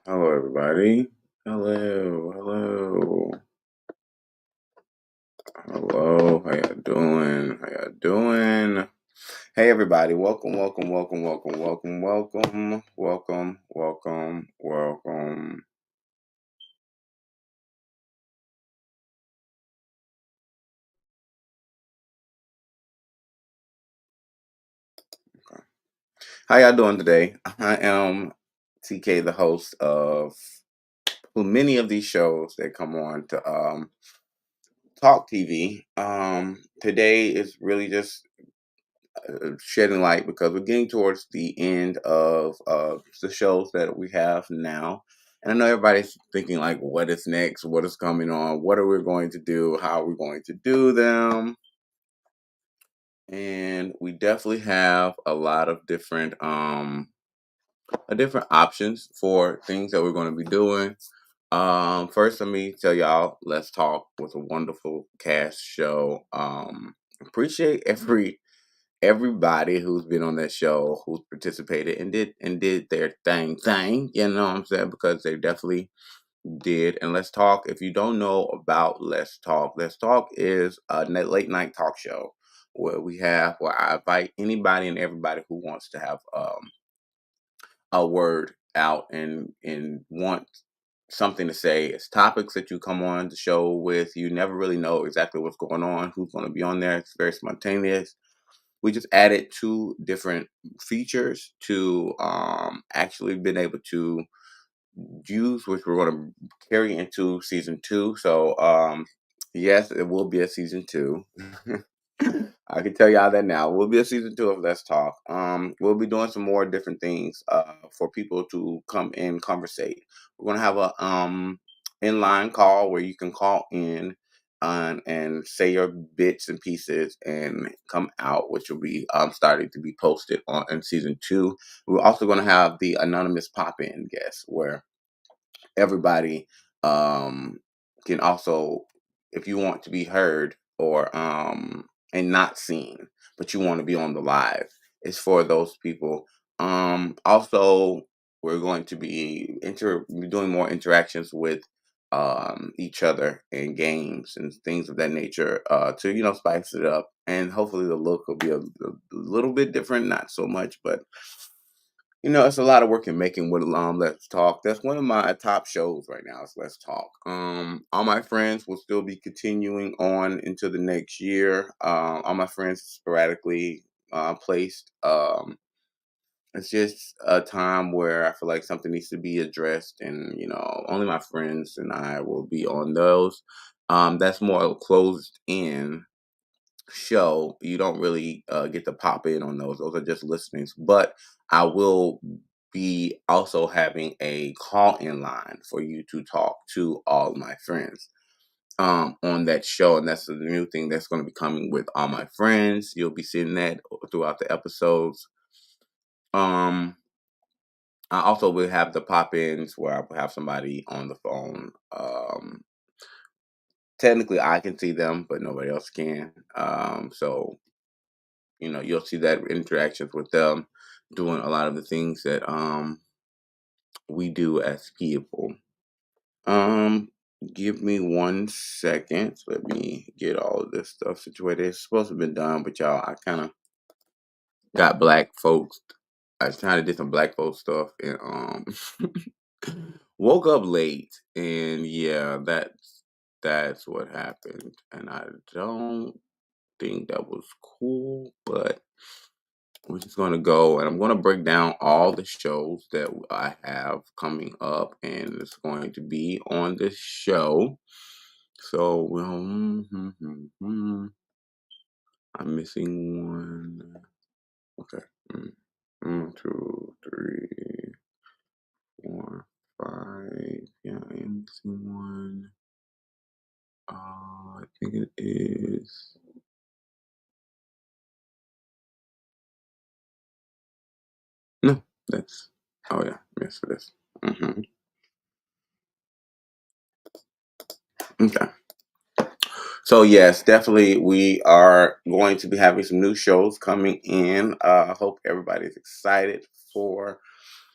Hello, everybody. Hello. How y'all doing? Hey, everybody. Welcome. Okay. How y'all doing today? I am TK, the host of many of these shows that come on to Talk TV. Today is really just shedding light because we're getting towards the end of the shows that we have now. And I know everybody's thinking, like, what is next? What is coming on? What are we going to do? How are we going to do them? And we definitely have a lot of different options for things that we're going to be doing. First, let me tell y'all, Let's Talk was a wonderful cast show. Appreciate everybody who's been on that show, who's participated and did their thing, you know what I'm saying? Because they definitely did. And Let's Talk, if you don't know about Let's Talk is a late night talk show where I invite anybody and everybody who wants to have a word out and want something to say. It's topics that you come on the show with. You never really know exactly what's going on, who's going to be on there. It's very spontaneous. We just added two different features to actually been able to use, which we're going to carry into season 2. So yes, it will be a season 2. I can tell y'all that now. We'll be a season 2 of Let's Talk. We'll be doing some more different things for people to come in conversate. We're gonna have a inline call where you can call in and say your bits and pieces and come out, which will be starting to be posted on in season 2. We're also gonna have the anonymous pop in guest where everybody can also, if you want to be heard or and not seen, but you want to be on the live, it's for those people. Also, we're going to be doing more interactions with each other and games and things of that nature to spice it up, and hopefully the look will be a little bit different, not so much, but it's a lot of work in making with Let's Talk. That's one of my top shows right now. Is Let's Talk. All my friends will still be continuing on into the next year. All my friends sporadically placed. It's just a time where I feel like something needs to be addressed, and only my friends and I will be on those. That's more closed in show. You don't really get to pop in on those. Those are just listenings. But I will be also having a call in line for you to talk to all my friends on that show. And that's the new thing that's going to be coming with all my friends. You'll be seeing that throughout the episodes. Um, I also will have the pop ins where I will have somebody on the phone. Technically, I can see them, but nobody else can. So you'll see that interactions with them doing a lot of the things that we do as people. Um, give me 1 second. Let me get all of this stuff situated. It's supposed to have been done, but y'all, I kind of got black folks. I was trying to do some black folks stuff and woke up late, and yeah, that's what happened, and I don't think that was cool, but we're just going to go and I'm going to break down all the shows that I have coming up, and it's going to be on this show. So, I'm missing one. Okay. 2, 3, 4, 5. Yeah, I am missing one. I think it is. No, that's. Oh, yeah. Yes, it is. Okay. So yes, definitely we are going to be having some new shows coming in. I hope everybody's excited for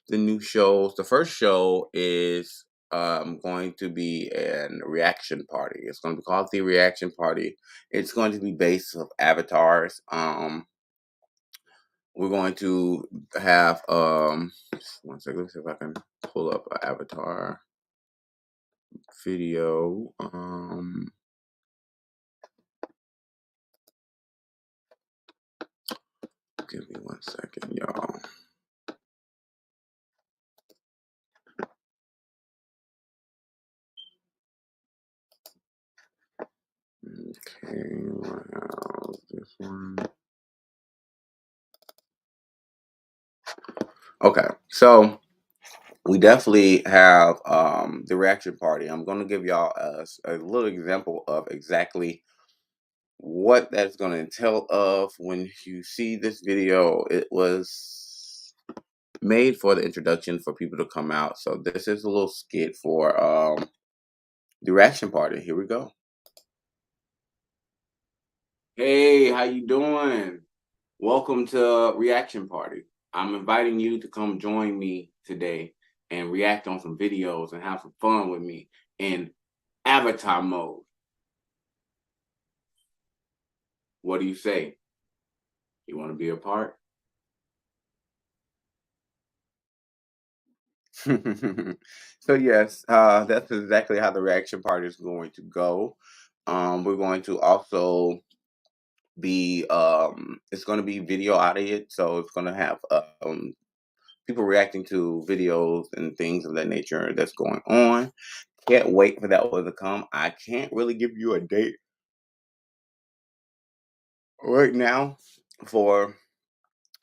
the new shows. The first show is going to be a reaction party. It's going to be called the Reaction Party. It's going to be based of avatars. We're going to have one second. Let's see if I can pull up an avatar video. Give me one second, y'all. Okay, wow, this one. Okay, so we definitely have the reaction party. I'm going to give y'all a little example of exactly what that's going to entail of when you see this video. It was made for the introduction for people to come out. So this is a little skit for the reaction party. Here we go. Hey, how you doing? Welcome to Reaction Party. I'm inviting you to come join me today and react on some videos and have some fun with me in avatar mode. What do you say? You want to be a part? So yes, that's exactly how the reaction party is going to go. We're going to also be it's going to be video audio, so it's going to have people reacting to videos and things of that nature that's going on. Can't wait for that one to come. I can't really give you a date right now for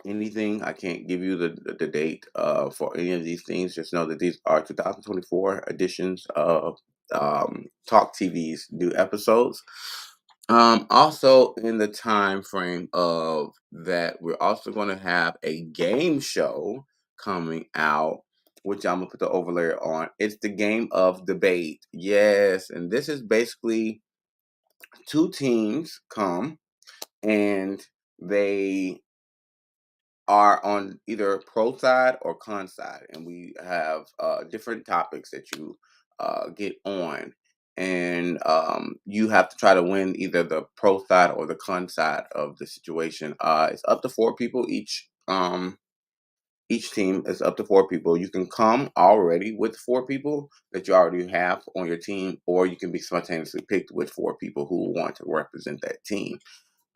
anything. I can't give you the date for any of these things. Just know that these are 2024 editions of Talk TV's new episodes. Also in the time frame of that, we're also going to have a game show coming out, which I'm gonna put the overlay on. It's the game of debate. Yes, and this is basically two teams come and they are on either pro side or con side, and we have different topics that you get on, and you have to try to win either the pro side or the con side of the situation. It's up to four people each. Each team is up to four people. You can come already with four people that you already have on your team, or you can be spontaneously picked with four people who want to represent that team.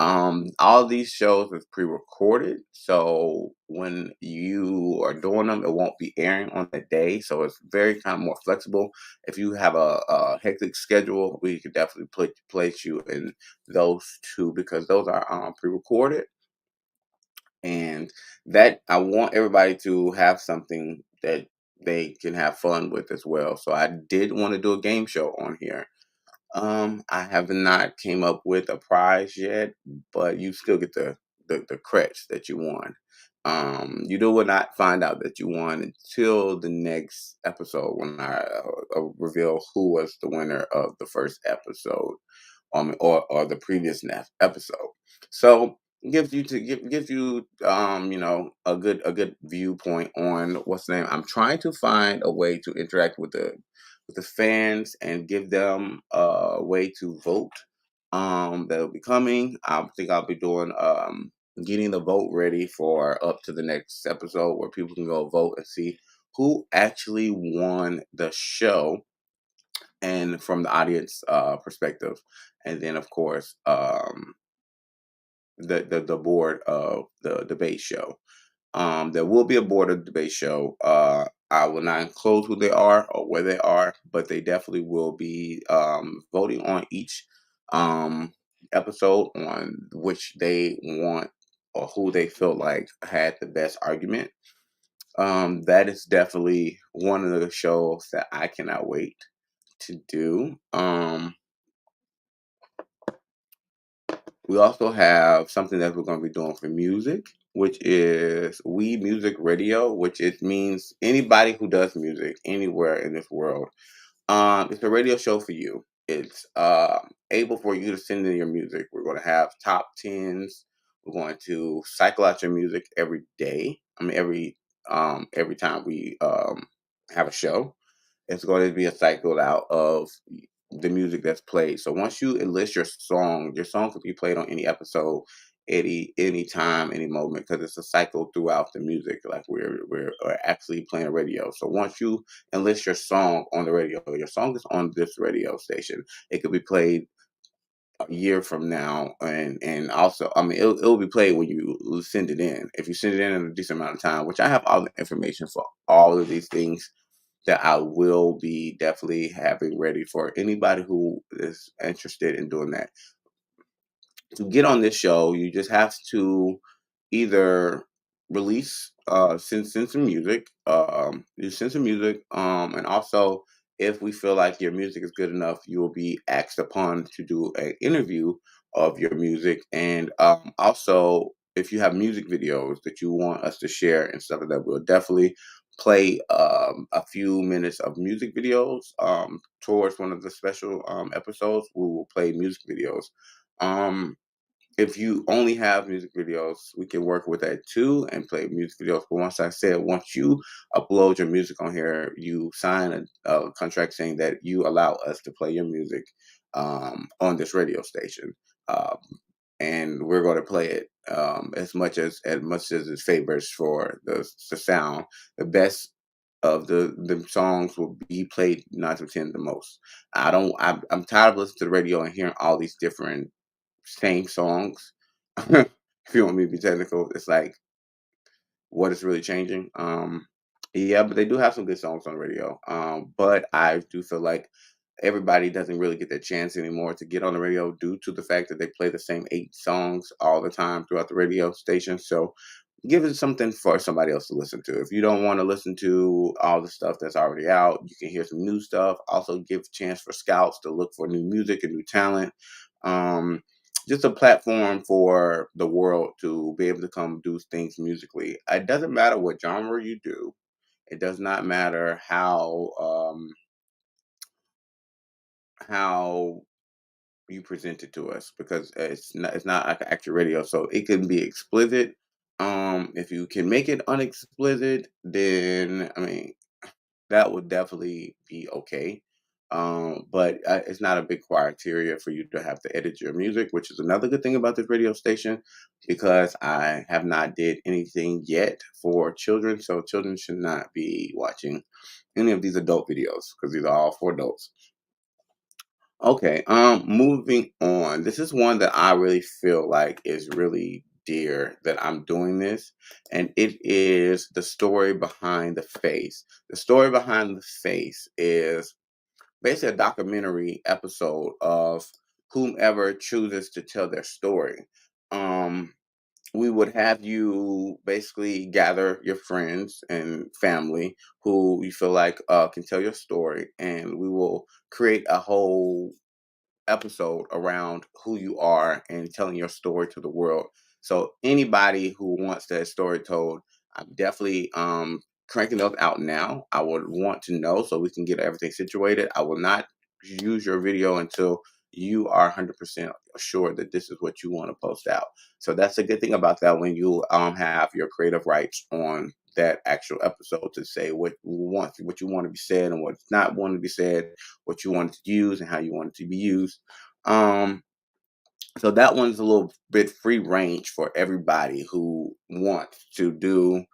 All these shows is pre-recorded, so when you are doing them, it won't be airing on the day. So it's very kind of more flexible. If you have a hectic schedule, we could definitely place you in those two because those are pre-recorded, and that I want everybody to have something that they can have fun with as well. So I did want to do a game show on here. I have not came up with a prize yet, but you still get the credits that you won. You will not find out that you won until the next episode when I reveal who was the winner of the first episode, or the previous episode. So gives you a good viewpoint on what's the name. I'm trying to find a way to interact with the fans and give them a way to vote. That'll be coming. I think I'll be doing getting the vote ready for up to the next episode where people can go vote and see who actually won the show, and from the audience perspective, and then of course the board of the debate show. There will be a board of debate show. I will not enclose who they are or where they are, but they definitely will be voting on each episode on which they want or who they feel like had the best argument. That is definitely one of the shows that I cannot wait to do. We also have something that we're going to be doing for music, which is We Music Radio, which it means anybody who does music anywhere in this world. It's a radio show for you. It's able for you to send in your music. We're going to have top tens. We're going to cycle out your music every day. I mean, every every time we have a show. It's going to be a cycle out of the music that's played. So once you enlist your song could be played on any episode, any time, any moment, because it's a cycle throughout the music. Like we're actually playing a radio. So once you enlist your song on the radio, your song is on this radio station. It could be played a year from now, and also, I mean, it'll be played when you send it in. If you send it in a decent amount of time, which I have all the information for all of these things that I will be definitely having ready for anybody who is interested in doing that. To get on this show, you just have to either release send some music, you send some music, and also if we feel like your music is good enough, you will be asked upon to do an interview of your music, and also if you have music videos that you want us to share and stuff like that, we'll definitely play a few minutes of music videos towards one of the special episodes. We will play music videos. um if you only have music videos, we can work with that too and play music videos. But once you upload your music on here, you sign a contract saying that you allow us to play your music on this radio station, um, and we're going to play it as much as it favors for the sound. The best of the songs will be played 9 to 10 the most. I'm tired of listening to the radio and hearing all these different same songs. If you want me to be technical, it's like what is really changing. Yeah, but they do have some good songs on the radio. But I do feel like everybody doesn't really get that chance anymore to get on the radio due to the fact that they play the same 8 songs all the time throughout the radio station. So give it something for somebody else to listen to. If you don't want to listen to all the stuff that's already out, you can hear some new stuff. Also give a chance for scouts to look for new music and new talent. Um, just a platform for the world to be able to come do things musically. It doesn't matter what genre you do. It does not matter how you present it to us, because it's not like actual radio, so it can be explicit. If you can make it unexplicit, then I mean that would definitely be okay. But it's not a big criteria for you to have to edit your music, which is another good thing about this radio station, because I have not did anything yet for children, so children should not be watching any of these adult videos because these are all for adults. Okay, moving on. This is one that I really feel like is really dear that I'm doing this, and it is the story behind the face. The story behind the face is basically a documentary episode of whomever chooses to tell their story. Um, we would have you basically gather your friends and family who you feel like can tell your story, and we will create a whole episode around who you are and telling your story to the world. So anybody who wants that story told, I'm definitely cranking those out now. I would want to know so we can get everything situated. I will not use your video until you are 100% sure that this is what you want to post out. So that's a good thing about that when you have your creative rights on that actual episode to say what you want to be said and what's not want to be said, what you want to use and how you want it to be used. Um, so that one's a little bit free range for everybody who wants to do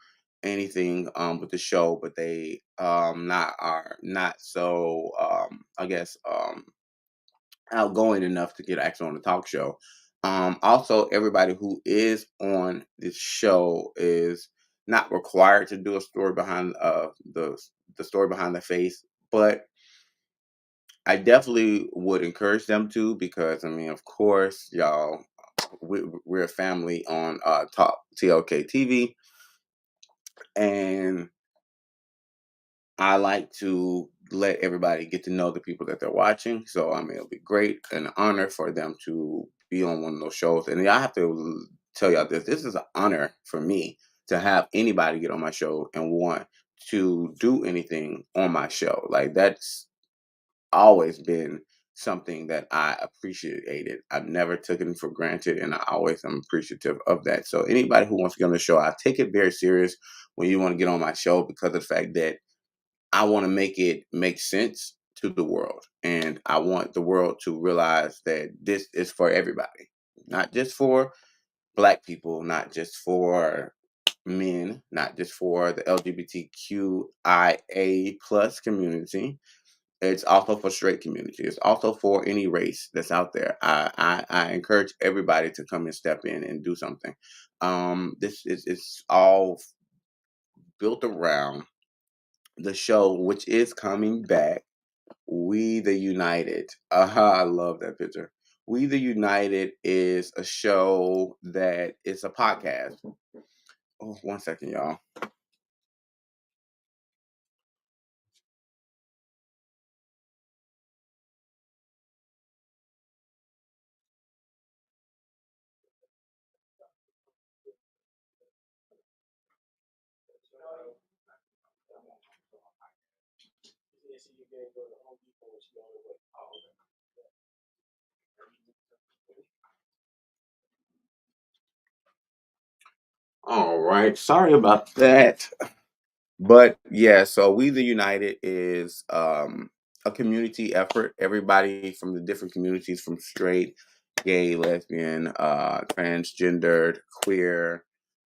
anything with the show, but they not are not so I guess outgoing enough to get actually on the talk show. Also, everybody who is on this show is not required to do a story behind the story behind the face, but I definitely would encourage them to, because I mean, of course, y'all, we're a family on Talk TLK TV, and I like to let everybody get to know the people that they're watching. So I mean, it'll be great and an honor for them to be on one of those shows. And I have to tell y'all this: this is an honor for me to have anybody get on my show and want to do anything on my show. Like that's always been something that I appreciated. I've never taken for granted, and I always am appreciative of that. So anybody who wants to get on the show, I take it very serious when you want to get on my show, because of the fact that I want to make it make sense to the world. And I want the world to realize that this is for everybody, not just for Black people, not just for men, not just for the LGBTQIA plus community. It's also for straight community. It's also for any race that's out there. I encourage everybody to come and step in and do something. This is it's all built around the show, which is coming back. We the United. I love that picture. We the United is a show that is a podcast. Oh, one second, y'all. All right. Sorry about that. But yeah, so We the United is a community effort. Everybody from the different communities, from straight, gay, lesbian, transgendered, queer,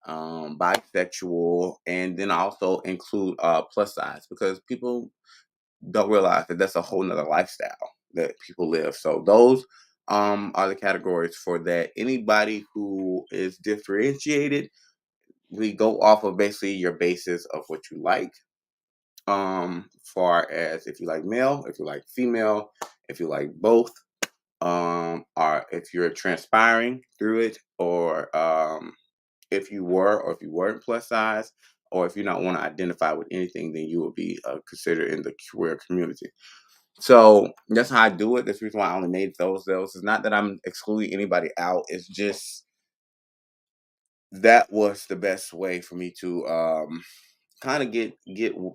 bisexual, and then also include plus size, because people don't realize that that's a whole nother lifestyle that people live. So those are the categories for that. Anybody who is differentiated, we go off of basically your basis of what you like. Far as if you like male, if you like female, if you like both, or if you're transpiring through it, or if you were or if you weren't plus size, or if you not want to identify with anything, then you will be considered in the queer community. So that's how I do it. That's the reason why I only made those. Those is not that I'm excluding anybody out. It's just that was the best way for me to kind of get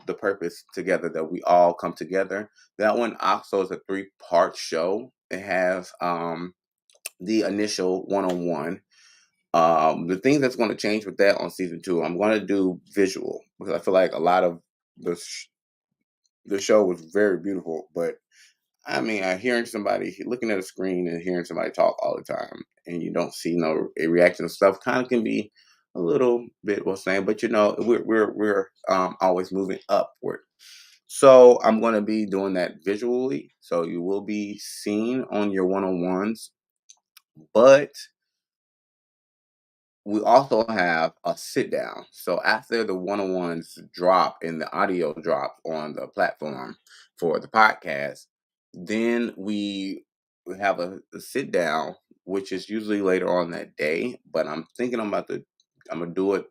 the purpose together, that we all come together. That one also is a three-part show. It has the initial one-on-one. The thing that's going to change with that on season two, I'm going to do visual, because I feel like a lot of the show was very beautiful, but I mean, hearing somebody looking at a screen and hearing somebody talk all the time, and you don't see no reaction and stuff, kind of can be a little bit what's saying. But we're always moving upward. So I'm going to be doing that visually. So you will be seen on your one on ones, but we also have a sit down. So after the one on ones drop and the audio drop on the platform for the podcast, then we have a sit down, which is usually later on that day. But I'm thinking I'm gonna do it.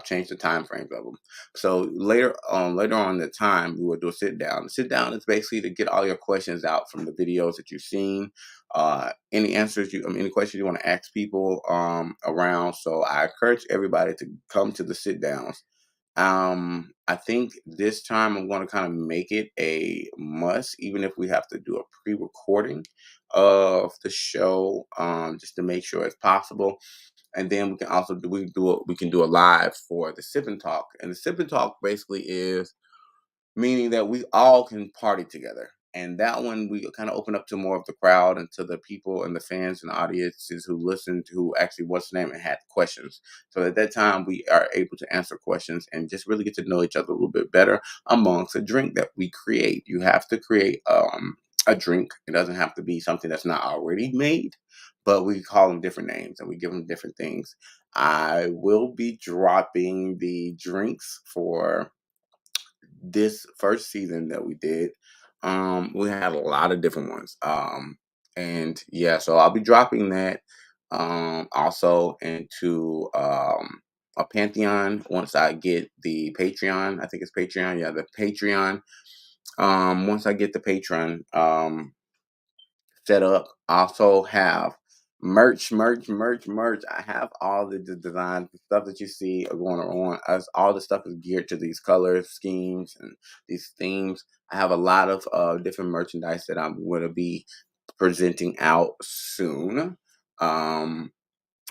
Change the time frames of them. So later on the time, we will do a sit down. The sit down is basically to get all your questions out from the videos that you've seen, any answers any questions you want to ask people around. So I encourage everybody to come to the sit downs. I think this time I'm going to kind of make it a must, even if we have to do a pre-recording of the show, just to make sure it's possible. And then we can also we can do a live for the sip and talk. And the sip and talk basically is meaning that we all can party together. And that one we kind of open up to more of the crowd and to the people and the fans and the audiences who listened, who actually what's the name and had questions. So at that time we are able to answer questions and just really get to know each other a little bit better amongst a drink that we create. You have to create a drink. It doesn't have to be something that's not already made, but we call them different names and we give them different things. I will be dropping the drinks for this first season that we did. We had a lot of different ones. And yeah, so I'll be dropping that also into a Pantheon once I get the Patreon. I think it's Patreon. Yeah, the Patreon. Once I get the Patreon set up. I also have merch. I have all the designs, the stuff that you see are going on. As all the stuff is geared to these color schemes and these themes. I have a lot of different merchandise that I'm going to be presenting out soon. Um,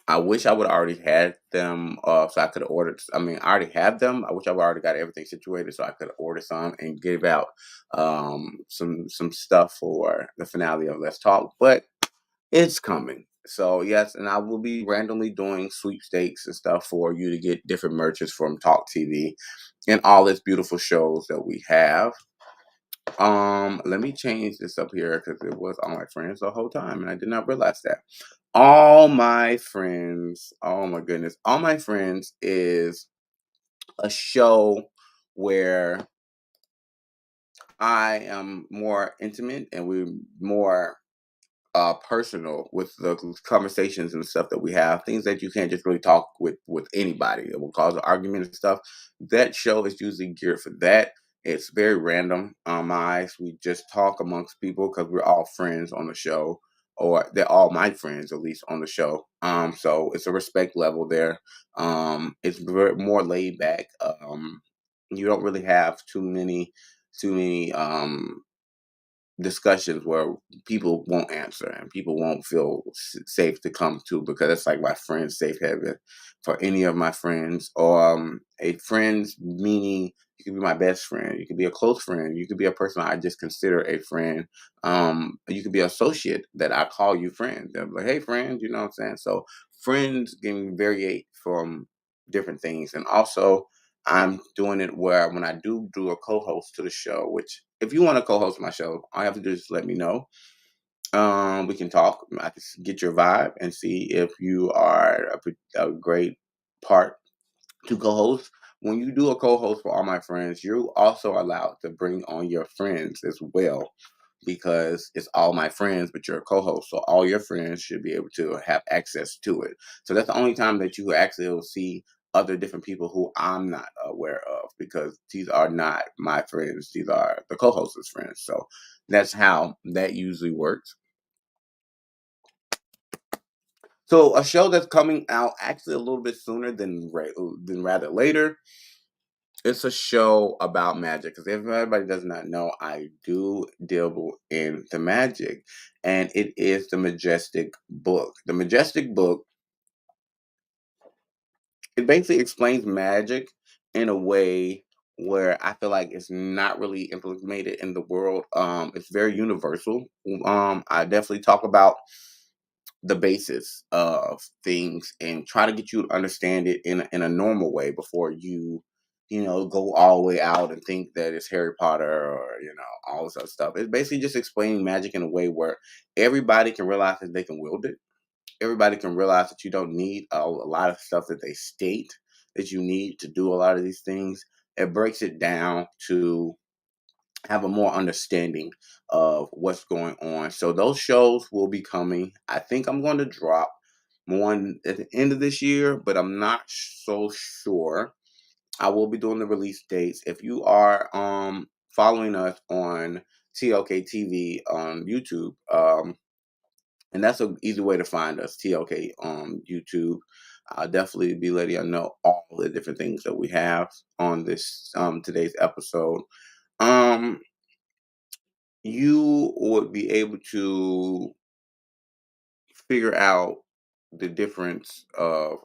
I wish I would already had them, so I could order. I mean, I already have them. I wish I would already got everything situated so I could order some and give out some stuff for the finale of Let's Talk. But it's coming. So yes, and I will be randomly doing sweepstakes and stuff for you to get different merches from Talk TV and all these beautiful shows that we have. Let me change this up here because it was All My Friends the whole time, and I did not realize that. All My Friends, oh my goodness, All My Friends is a show where I am more intimate and we're more personal with the conversations and stuff that we have, things that you can't just really talk with anybody. It will cause an argument and stuff. That show is usually geared for that. It's very random on my eyes. We just talk amongst people because we're all friends on the show, or they're all my friends at least on the show. So it's a respect level there. It's more laid back. You don't really have too many discussions where people won't answer and people won't feel safe to come to, because it's like my friend's safe haven for any of my friends, or a friend's meaning you could be my best friend, you could be a close friend, you could be a person I just consider a friend, you could be an associate that I call you friend. They're like, hey friend, you know what I'm saying? So friends can vary from different things. And also I'm doing it where when I do a co-host to the show, which if you want to co-host my show, all you have to do is just let me know. We can talk. I can get your vibe and see if you are a great part to co-host. When you do a co-host for All My Friends, you're also allowed to bring on your friends as well, because it's all my friends, but you're a co-host, so all your friends should be able to have access to it. So that's the only time that you actually will see other different people who I'm not aware of, because these are not my friends; these are the co-host's friends. So that's how that usually works. So a show that's coming out actually a little bit sooner than rather later. It's a show about magic, because if everybody does not know, I do dabble in the magic, and it is the Majestic Book. The Majestic Book, it basically explains magic in a way where I feel like it's not really implemented in the world. It's very universal. I definitely talk about the basis of things and try to get you to understand it in a normal way before you go all the way out and think that it's Harry Potter or all this other stuff. It's basically just explaining magic in a way where everybody can realize that they can wield it. Everybody can realize that you don't need a lot of stuff that they state that you need to do a lot of these things. It breaks it down to have a more understanding of what's going on. So those shows will be coming. I think I'm going to drop one at the end of this year, but I'm not so sure. I will be doing the release dates. If you are following us on TLKtv on YouTube, and that's an easy way to find us, TLK on YouTube. I'll definitely be letting you know all the different things that we have on this today's episode. Um, you would be able to figure out the difference of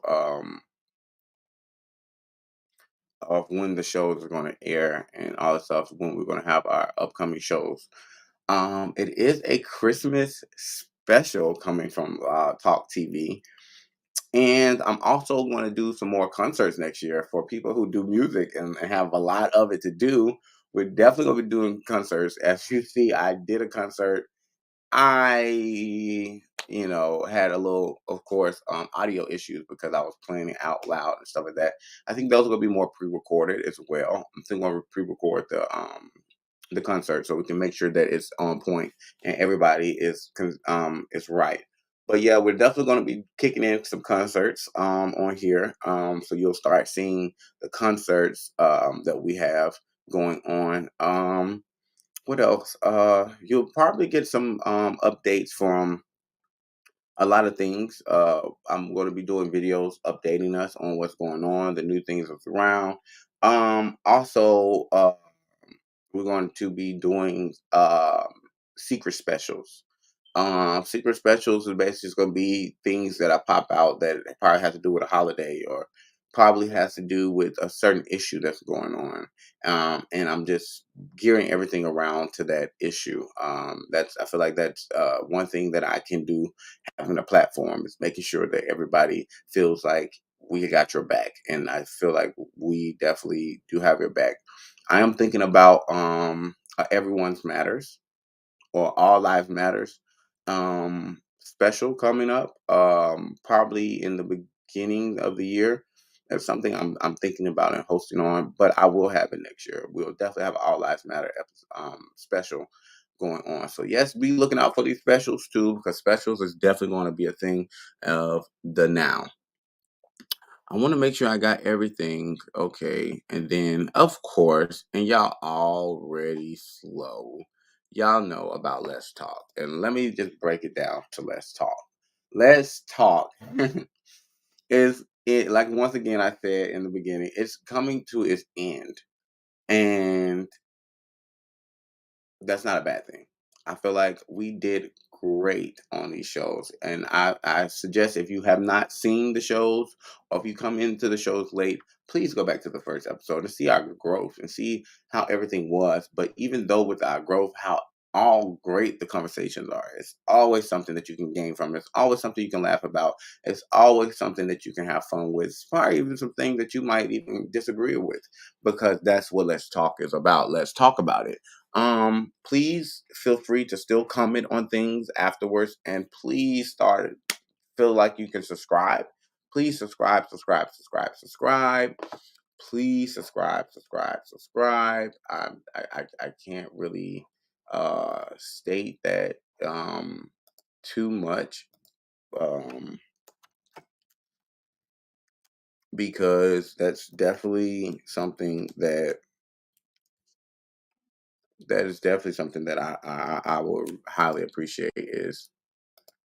when the shows are going to air and all the stuff when we're going to have our upcoming shows. It is a Christmas special coming from Talk TV. And I'm also going to do some more concerts next year for people who do music and have a lot of it to do. We're definitely going to be doing concerts. As you see, I did a concert. I had a little, of course, audio issues because I was playing it out loud and stuff like that. I think those are going to be more pre-recorded as well. I'm still going to pre-record the concert so we can make sure that it's on point and everybody is right. But yeah, we're definitely going to be kicking in some concerts on here. So you'll start seeing the concerts that we have going on. What else? You'll probably get some updates from a lot of things. I'm going to be doing videos updating us on what's going on, the new things that's around. Also, we're going to be doing secret specials. Secret specials is basically just gonna be things that I pop out that probably has to do with a holiday or probably has to do with a certain issue that's going on. And I'm just gearing everything around to that issue. That's I feel like that's one thing that I can do having a platform is making sure that everybody feels like we got your back. And I feel like we definitely do have your back. I am thinking about everyone's matters or All Lives Matters special coming up, probably in the beginning of the year. That's something I'm thinking about and hosting on, but I will have it next year. We'll definitely have an All Lives Matter special going on. So yes, be looking out for these specials too, because specials is definitely going to be a thing of the now. I want to make sure I got everything okay. And then, of course, and y'all already slow. Y'all know about Let's Talk. And let me just break it down to Let's Talk. Let's Talk is it like once again I said in the beginning, it's coming to its end. And that's not a bad thing. I feel like we did great on these shows. And I suggest if you have not seen the shows or if you come into the shows late, please go back to the first episode to see our growth and see how everything was. But even though with our growth, how all great the conversations are. It's always something that you can gain from. It's always something you can laugh about. It's always something that you can have fun with. It's probably even some things that you might even disagree with because that's what Let's Talk is about. Let's talk about it. Please feel free to still comment on things afterwards, and please start feel like you can subscribe. Please subscribe, subscribe, subscribe, subscribe. Please subscribe, subscribe, subscribe. I can't really state that too much um because that's definitely something that is definitely something that I will highly appreciate is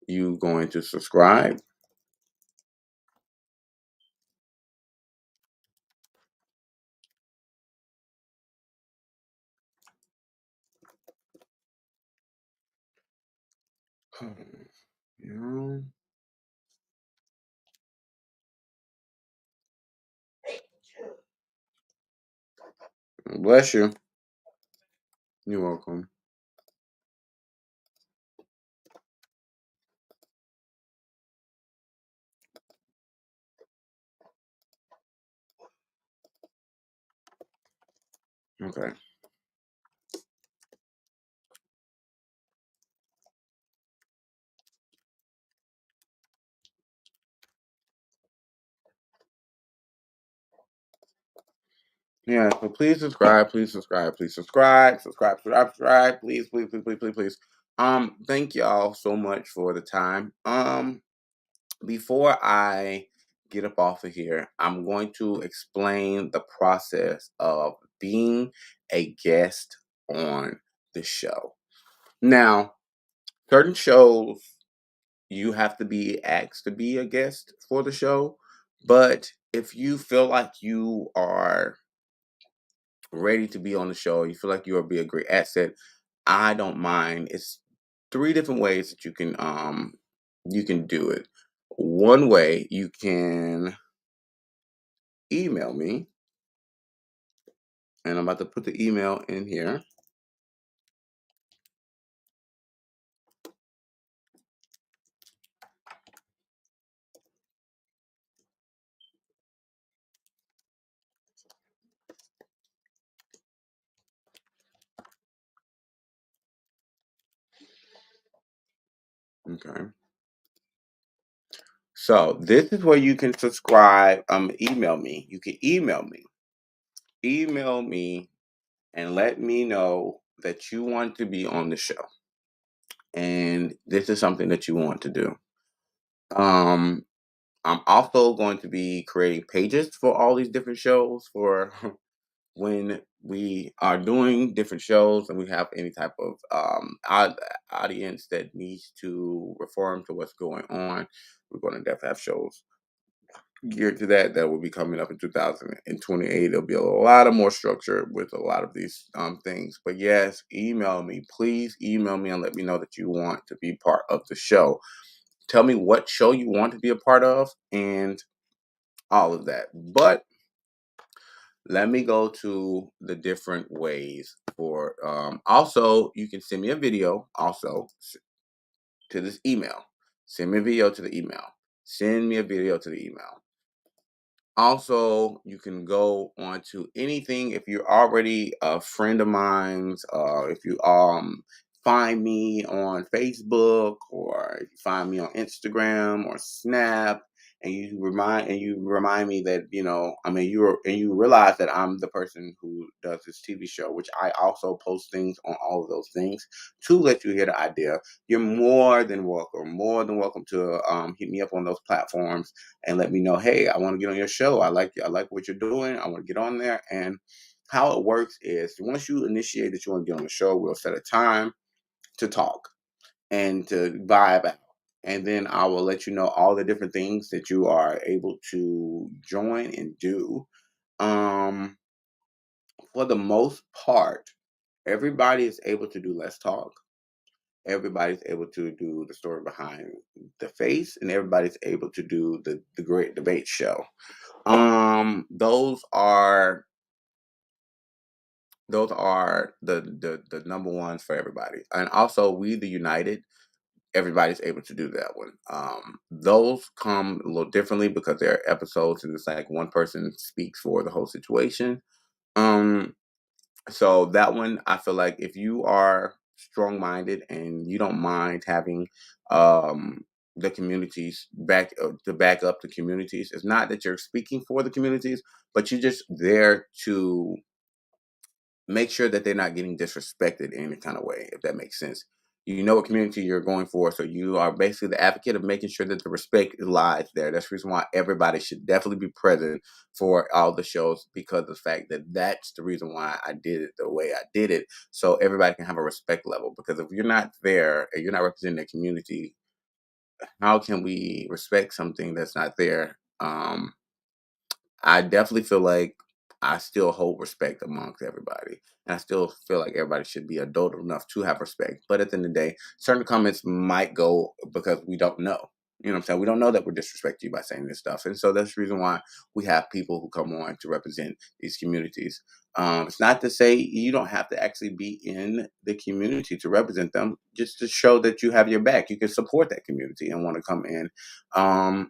you going to subscribe. Yeah. Bless you. You're welcome. Okay. Yeah, so please subscribe, please subscribe, please subscribe, subscribe, subscribe, subscribe, please, please, please, please, please, please. Thank y'all so much for the time. Before I get up off of here, I'm going to explain the process of being a guest on the show. Now, certain shows you have to be asked to be a guest for the show. But if you feel like you are ready to be on the show, you feel like you'll be a great asset, I don't mind. It's three different ways that you can do it. One way you can email me, and I'm about to put the email in here. Okay. So this is where you can subscribe. Email me. You can email me. Email me and let me know that you want to be on the show and this is something that you want to do. Um, I'm also going to be creating pages for all these different shows for when we are doing different shows and we have any type of audience that needs to reform to what's going on. We're going to definitely have shows geared to that. That will be coming up in 2028. There'll be a lot of more structure with a lot of these things. But yes, email me. Please email me and let me know that you want to be part of the show. Tell me what show you want to be a part of and all of that. But let me go to the different ways for also you can send me a video also to this email. Send me a video to the email. Send me a video to the email. Also, you can go on to anything if you're already a friend of mine's. If you find me on Facebook or if you find me on Instagram or Snap, and you remind me that you realize that I'm the person who does this TV show, which I also post things on all of those things to let you hear the idea. You're more than welcome to hit me up on those platforms and let me know, hey, I want to get on your show. I like what you're doing. I want to get on there. And how it works is once you initiate that you want to get on the show, we'll set a time to talk and to vibe out. And then I will let you know all the different things that you are able to join and do. Um, for the most part, everybody is able to do Let's Talk. Everybody's able to do the story behind the face, and everybody's able to do the Great Debate Show. Those are the number ones for everybody. And also We the United, everybody's able to do that one. Those come a little differently because they're episodes and it's like one person speaks for the whole situation. Um so that one, I feel like if you are strong minded and you don't mind having um the communities back to back up the communities, it's not that you're speaking for the communities, but you're just there to make sure that they're not getting disrespected in any kind of way, if that makes sense. You know what community you're going for, so you are basically the advocate of making sure that the respect lies there. That's the reason why everybody should definitely be present for all the shows, because of the fact that that's the reason why I did it the way I did it, so everybody can have a respect level. Because if you're not there and you're not representing the community, how can we respect something that's not there? I definitely feel like I still hold respect amongst everybody. And I still feel like everybody should be adult enough to have respect. But at the end of the day, certain comments might go because we don't know. You know what I'm saying? We don't know that we're disrespecting you by saying this stuff. And so that's the reason why we have people who come on to represent these communities. It's not to say you don't have to actually be in the community to represent them, just to show that you have your back. You can support that community and want to come in. Um,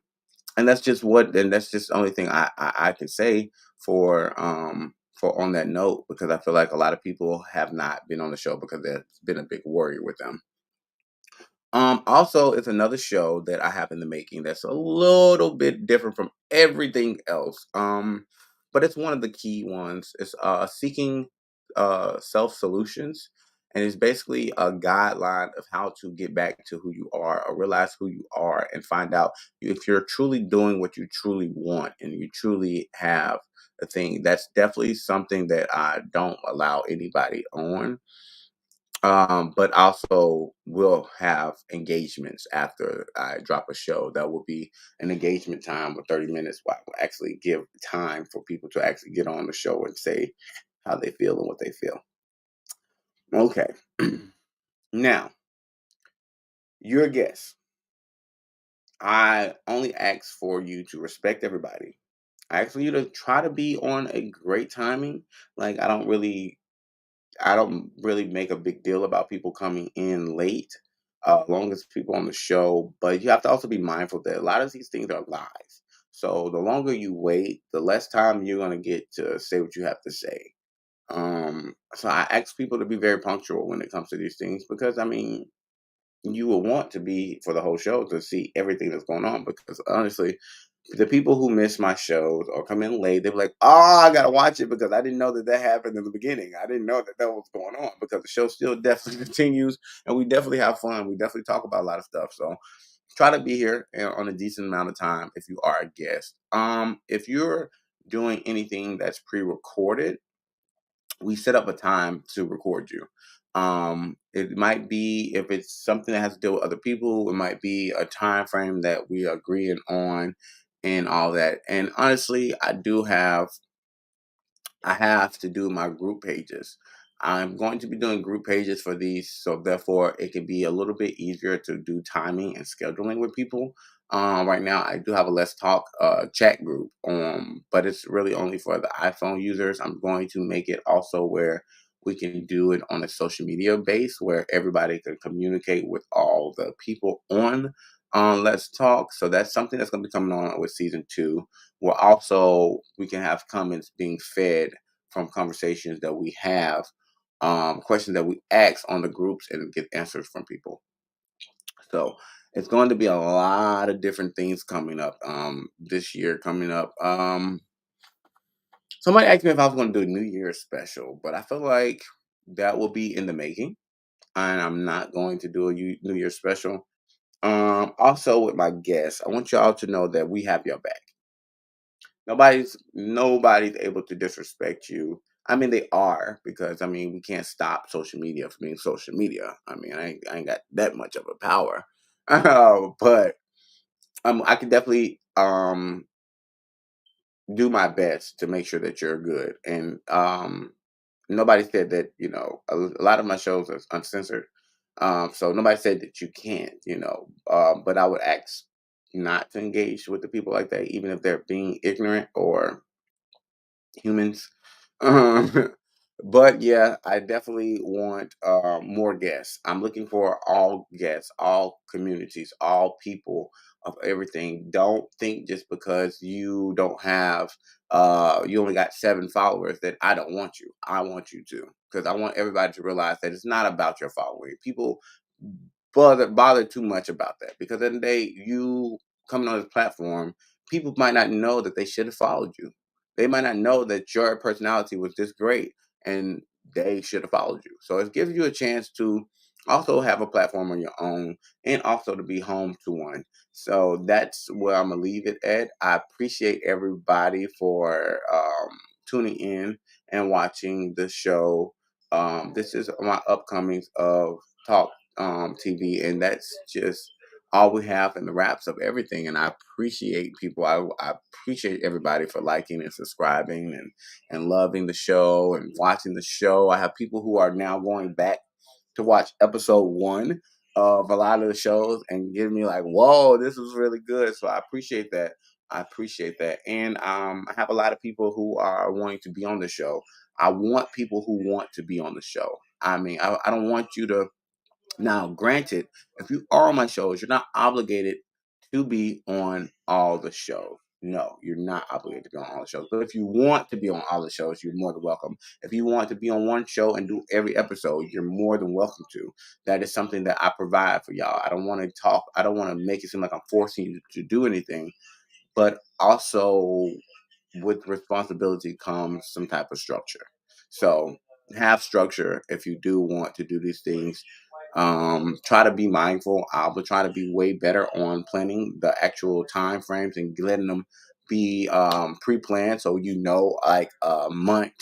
and that's just the only thing I can say for on that note, because I feel like a lot of people have not been on the show because that's been a big worry with them. Also, it's another show that I have in the making that's a little bit different from everything else. But it's one of the key ones. It's seeking self solutions, and it's basically a guideline of how to get back to who you are, or realize who you are, and find out if you're truly doing what you truly want and you truly have a thing. That's definitely something that I don't allow anybody on, but also we'll have engagements after I drop a show. That will be an engagement time of 30 minutes where I will actually give time for people to actually get on the show and say how they feel and what they feel. Okay. Now, you're a guest. I only ask for you to respect everybody. I ask for you to try to be on a great timing. Like I don't really make a big deal about people coming in late, as long as people on the show. But you have to also be mindful that a lot of these things are live. So the longer you wait, the less time you're gonna get to say what you have to say. So I ask people to be very punctual when it comes to these things, because I mean you will want to be for the whole show to see everything that's going on. Because honestly, the people who miss my shows or come in late, they're like, "Oh, I gotta watch it because I didn't know that that happened in the beginning. I didn't know that that was going on." Because the show still definitely continues, and we definitely have fun. We definitely talk about a lot of stuff. So try to be here on a decent amount of time if you are a guest. If you're doing anything that's pre-recorded, we set up a time to record you. It might be, if it's something that has to deal with other people, it might be a time frame that we are agreeing on, and all that. And honestly, I have to do my group pages. I'm going to be doing group pages for these, so therefore it can be a little bit easier to do timing and scheduling with people. Right now, I do have a Let's Talk chat group, but it's really only for the iPhone users. I'm going to make it also where we can do it on a social media base where everybody can communicate with all the people on Let's Talk. So that's something that's going to be coming on with season two. Where also we can have comments being fed from conversations that we have, questions that we ask on the groups and get answers from people. So it's going to be a lot of different things coming up this year coming up. Somebody asked me if I was going to do a New Year's special, but I feel like that will be in the making, and I'm not going to do a New Year's special. Also with my guests, I want y'all to know that we have your back. Nobody's able to disrespect you. I mean, they are because I mean we can't stop social media from being social media. I mean, I ain't got that much of a power, but I can definitely do my best to make sure that you're good. And nobody said that a lot of my shows are uncensored, so nobody said that you can't. But I would ask not to engage with the people like that, even if they're being ignorant or humans. Um, but yeah, I definitely want more guests. I'm looking for all guests, all communities, all people of everything. Don't think just because you don't have, you only got 7 followers that I don't want you. I want you to, because I want everybody to realize that it's not about your following. People bother too much about that because at the end of the day, you coming on this platform, people might not know that they should have followed you. They might not know that your personality was this great and they should have followed you. So it gives you a chance to also have a platform on your own and also to be home to one. So that's where I'm gonna leave it at. I appreciate everybody for tuning in and watching the show. This is my upcomings of Talk TV, and that's just all we have in the wraps of everything. And I appreciate people. I appreciate everybody for liking and subscribing and loving the show and watching the show. I have people who are now going back to watch episode one of a lot of the shows and give me like, whoa, this was really good. So I appreciate that. I appreciate that. And I have a lot of people who are wanting to be on the show. I want people who want to be on the show. I mean, I don't want you to now, granted, if you are on my shows, you're not obligated to be on all the shows. No, you're not obligated to be on all the shows. But if you want to be on all the shows, you're more than welcome. If you want to be on one show and do every episode, you're more than welcome to. That is something that I provide for y'all. I don't want to talk, I don't want to make it seem like I'm forcing you to do anything, but also with responsibility comes some type of structure. So have structure if you do want to do these things. Try to be mindful. I will try to be way better on planning the actual time frames and letting them be pre-planned so like a month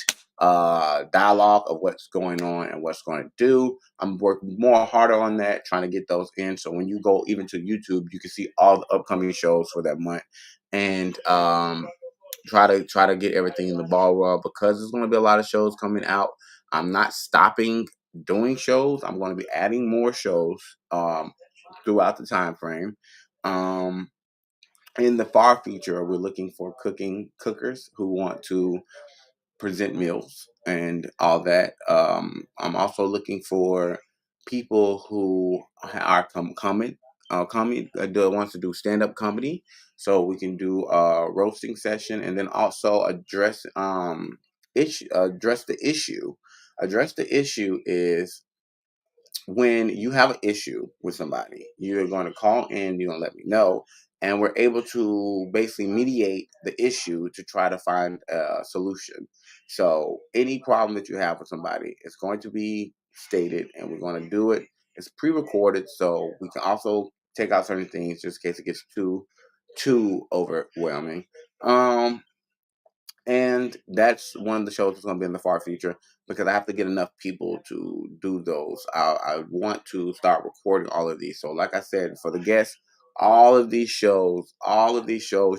dialogue of what's going on and what's going to do. I'm working more harder on that, trying to get those in. So when you go even to YouTube, you can see all the upcoming shows for that month. And try to get everything in the ball roll because there's going to be a lot of shows coming out. I'm not stopping doing shows. I'm going to be adding more shows throughout the time frame. Um, in the far future, we're looking for cookers who want to present meals and all that. I'm also looking for people who are comedy wants to do stand up comedy, so we can do a roasting session and then also address the issue. Address the issue is when you have an issue with somebody, you're going to call in, you're going to let me know, and we're able to basically mediate the issue to try to find a solution. So any problem that you have with somebody is going to be stated, and we're going to do it. It's pre-recorded, so we can also take out certain things just in case it gets too overwhelming. And that's one of the shows that's going to be in the far future because I have to get enough people to do those. I want to start recording all of these. So, like I said, for the guests, all of these shows,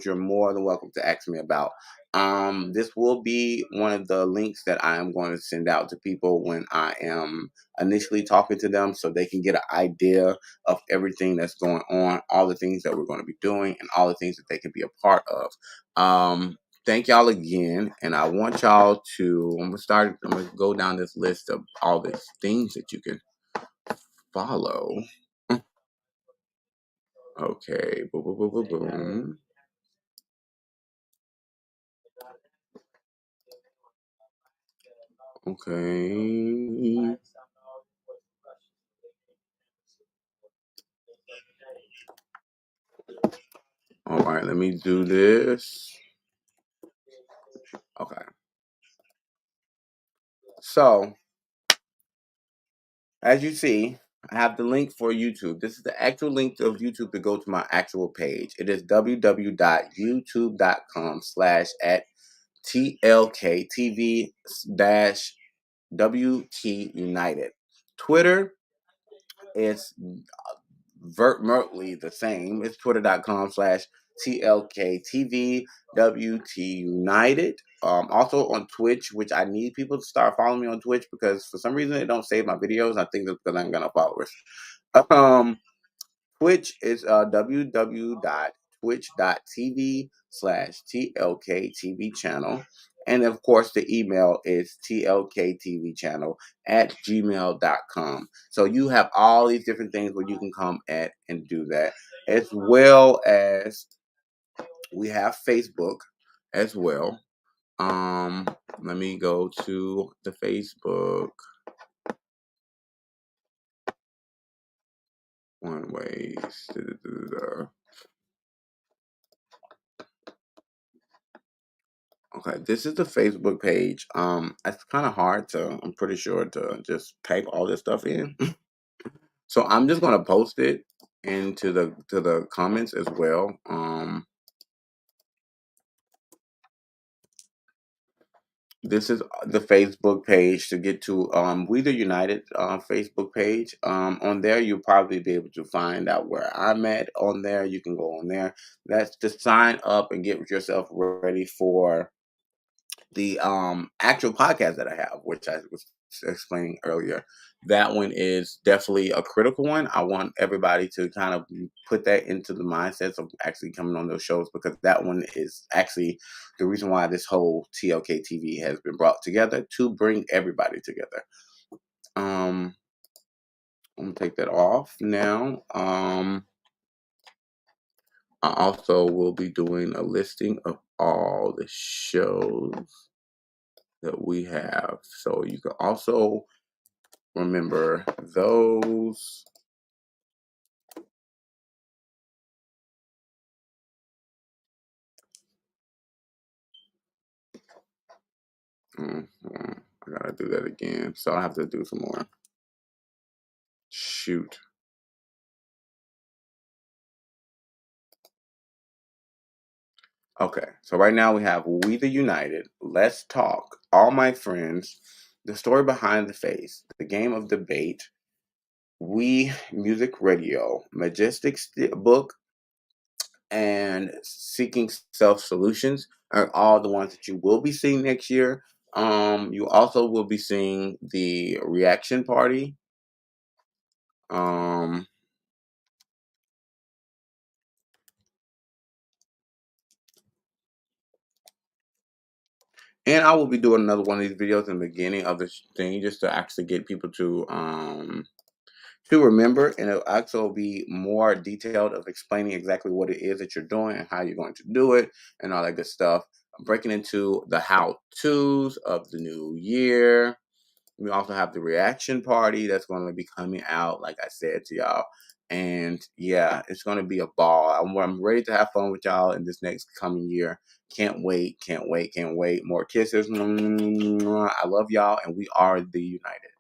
you're more than welcome to ask me about. This will be one of the links that I am going to send out to people when I am initially talking to them so they can get an idea of everything that's going on, all the things that we're going to be doing, and all the things that they can be a part of. Thank y'all again, and I want y'all to. I'm gonna go down this list of all these things that you can follow. Okay, boom, boom, boom, boom, boom. Okay. All right, let me do this. Okay. So, as you see, I have the link for YouTube. This is the actual link of YouTube to go to my actual page. It is www.youtube.com/at TLKtv dash WT United. Twitter is virtually the same. It's twitter.com/TLKTV United. Also on Twitch, which I need people to start following me on Twitch because for some reason it don't save my videos. I think that's because I ain't got no followers. Um, Twitch is www.twitch.tv/TLKTV channel. And of course, the email is tlktvchannel@gmail.com. So you have all these different things where you can come at and do that. As well as we have Facebook as well. Let me go to the Facebook. One way. Okay, this is the Facebook page. It's kind of hard to, I'm pretty sure, to just type all this stuff in. So I'm just gonna post it into the comments as well. This is the Facebook page to get to We the United Facebook page. On there, you'll probably be able to find out where I'm at on there. You can go on there. That's to sign up and get yourself ready for the actual podcast that I have, which I was explaining earlier. That one is definitely a critical one. I want everybody to kind of put that into the mindsets of actually coming on those shows because that one is actually the reason why this whole TLK TV has been brought together to bring everybody together. I'm gonna take that off now. I also will be doing a listing of all the shows that we have. So you can also remember those. I gotta do that again. So I have to do some more. Shoot. Okay. So right now we have We the United, Let's Talk, All My Friends, The Story Behind the Face, The Game of Debate, We Music Radio, Majestic Book, and Seeking Self Solutions are all the ones that you will be seeing next year. You also will be seeing the reaction party. Um, and I will be doing another one of these videos in the beginning of this thing just to actually get people to remember, and it'll also be more detailed of explaining exactly what it is that you're doing and how you're going to do it and all that good stuff. I'm breaking into the how-tos of the new year. We also have the reaction party that's going to be coming out, like I said to y'all. And yeah, it's going to be a ball. I'm ready to have fun with y'all in this next coming year. Can't wait, can't wait, can't wait. More kisses. I love y'all, and we are the United.